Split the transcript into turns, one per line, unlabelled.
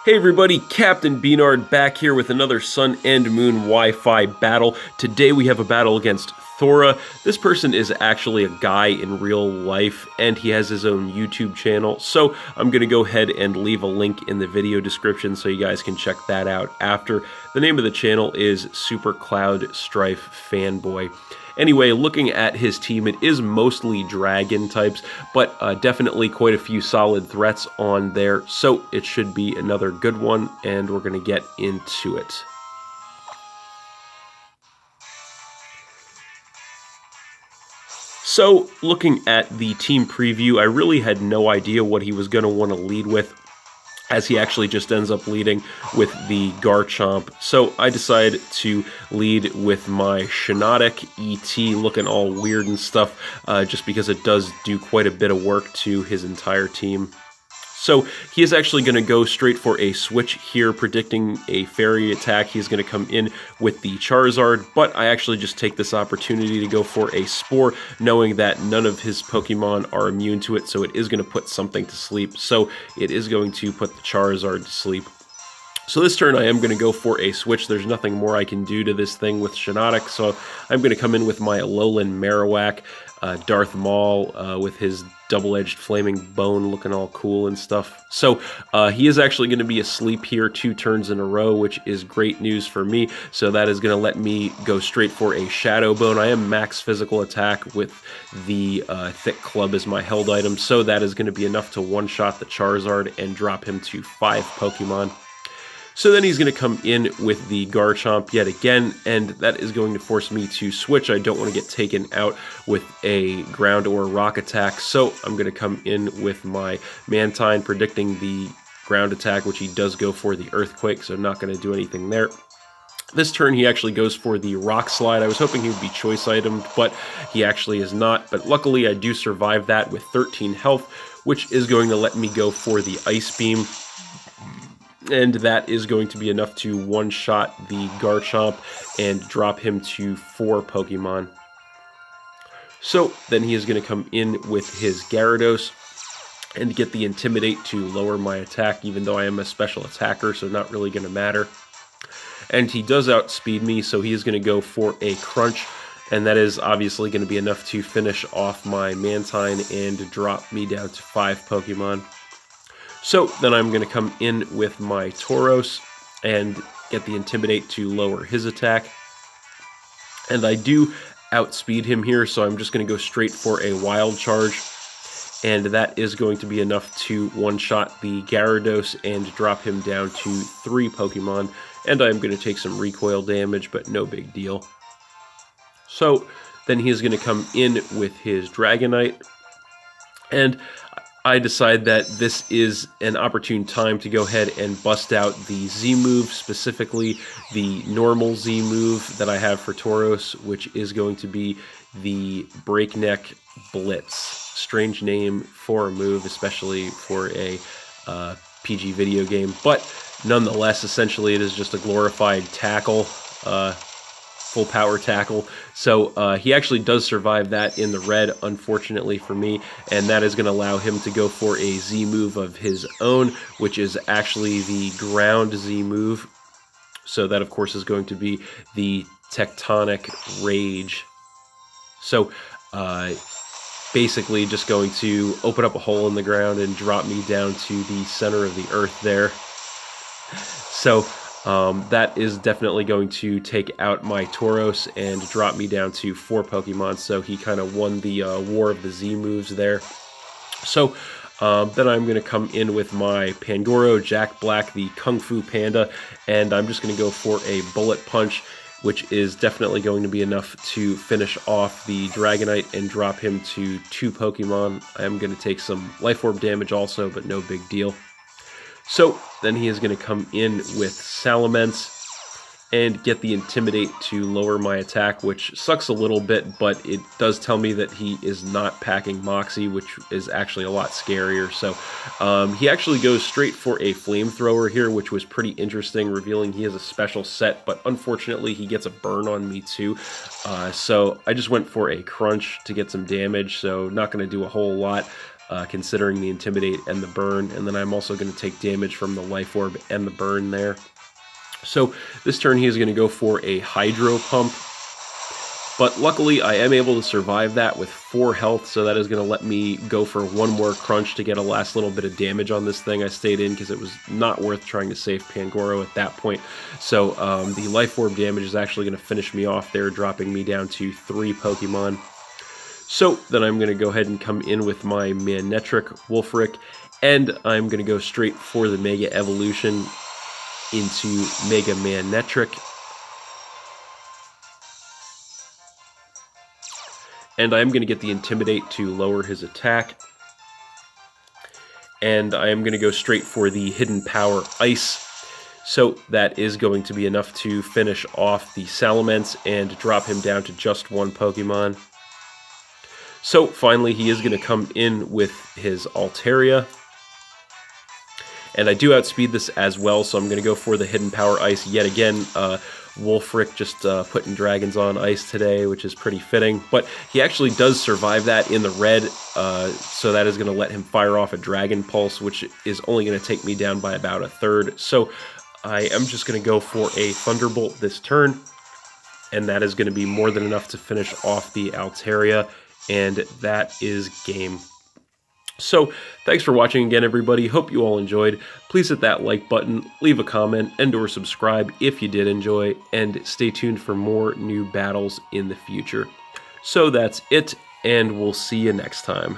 Hey everybody, Captain B-Nard back here with another Sun and Moon Wi-Fi battle. Today we have a battle against Thora. This person is actually a guy in real life and he has his own YouTube channel. So I'm going to go ahead and leave a link in the video description so you guys can check that out after. The name of the channel is Super Cloud Strife Fanboy. Anyway, looking at his team, it is mostly dragon types, but definitely quite a few solid threats on there, so it should be another good one, and we're going to get into it. So, looking at the team preview, I really had no idea what he was going to want to lead with, as he actually just ends up leading with the Garchomp. So I decided to lead with my Shiinotic ET, looking all weird and stuff, just because it does do quite a bit of work to his entire team. So he is actually going to go straight for a switch here, predicting a fairy attack. He's going to come in with the Charizard, but I actually just take this opportunity to go for a Spore, knowing that none of his Pokemon are immune to it, so it is going to put something to sleep. So it is going to put the Charizard to sleep. So this turn I am going to go for a switch. There's nothing more I can do to this thing with Shiinotic, so I'm going to come in with my Alolan Marowak, Darth Maul with his double-edged flaming bone looking all cool and stuff. So he is actually going to be asleep here 2 turns in a row, which is great news for me. So that is going to let me go straight for a Shadow Bone. I am max physical attack with the Thick Club as my held item, so that is going to be enough to one-shot the Charizard and drop him to 5 Pokemon. So then he's going to come in with the Garchomp yet again, and that is going to force me to switch. I don't want to get taken out with a ground or rock attack, so I'm going to come in with my Mantine, predicting the ground attack, which he does go for the Earthquake, so not going to do anything there. This turn he actually goes for the Rock Slide. I was hoping he would be choice itemed, but he actually is not. But luckily I do survive that with 13 health, which is going to let me go for the Ice Beam. And that is going to be enough to one-shot the Garchomp and drop him to 4 Pokemon. So then he is going to come in with his Gyarados and get the Intimidate to lower my attack, even though I am a special attacker, so not really going to matter. And he does outspeed me, so he is going to go for a Crunch, and that is obviously going to be enough to finish off my Mantine and drop me down to 5 Pokemon. So then I'm going to come in with my Tauros and get the Intimidate to lower his attack. And I do outspeed him here, so I'm just going to go straight for a Wild Charge. And that is going to be enough to one-shot the Gyarados and drop him down to 3 Pokemon. And I'm going to take some recoil damage, but no big deal. So then he is going to come in with his Dragonite. And I decide that this is an opportune time to go ahead and bust out the Z move, specifically the normal Z move that I have for Tauros, which is going to be the Breakneck Blitz. Strange name for a move, especially for a PG video game, but nonetheless, essentially it is just a glorified tackle, full power tackle. So he actually does survive that in the red, unfortunately for me, and that is going to allow him to go for a Z move of his own, which is actually the ground Z move. So that, of course, is going to be the Tectonic Rage. So basically just going to open up a hole in the ground and drop me down to the center of the earth there. So that is definitely going to take out my Tauros and drop me down to 4 Pokemon, so he kind of won the war of the Z moves there. So then I'm going to come in with my Pangoro, Jack Black, the Kung Fu Panda, and I'm just going to go for a Bullet Punch, which is definitely going to be enough to finish off the Dragonite and drop him to 2 Pokemon. I am going to take some Life Orb damage also, but no big deal. So then he is going to come in with Salamence and get the Intimidate to lower my attack, which sucks a little bit, but it does tell me that he is not packing Moxie, which is actually a lot scarier. So he actually goes straight for a Flamethrower here, which was pretty interesting, revealing he has a special set, but unfortunately he gets a burn on me too. So I just went for a Crunch to get some damage, so not going to do a whole lot. considering the Intimidate and the Burn, and then I'm also going to take damage from the Life Orb and the Burn there. So this turn he is going to go for a Hydro Pump, but luckily I am able to survive that with 4 health, so that is going to let me go for one more crunch to get a last little bit of damage on this thing. I stayed in because it was not worth trying to save Pangoro at that point. So the Life Orb damage is actually going to finish me off there, dropping me down to 3 Pokemon. So then I'm going to go ahead and come in with my Manectric Wolfric, and I'm going to go straight for the Mega Evolution into Mega Manectric. And I'm going to get the Intimidate to lower his attack. And I am going to go straight for the Hidden Power Ice. So that is going to be enough to finish off the Salamence and drop him down to just 1 Pokemon. So finally he is going to come in with his Altaria. And I do outspeed this as well, so I'm going to go for the Hidden Power Ice yet again. Wolfric just putting dragons on ice today, which is pretty fitting. But he actually does survive that in the red, so that is going to let him fire off a Dragon Pulse, which is only going to take me down by about 1/3. So I am just going to go for a Thunderbolt this turn, and that is going to be more than enough to finish off the Altaria, and that is game. So, thanks for watching again, everybody. Hope you all enjoyed. Please hit that like button, leave a comment, and or subscribe if you did enjoy, and stay tuned for more new battles in the future. So that's it, and we'll see you next time.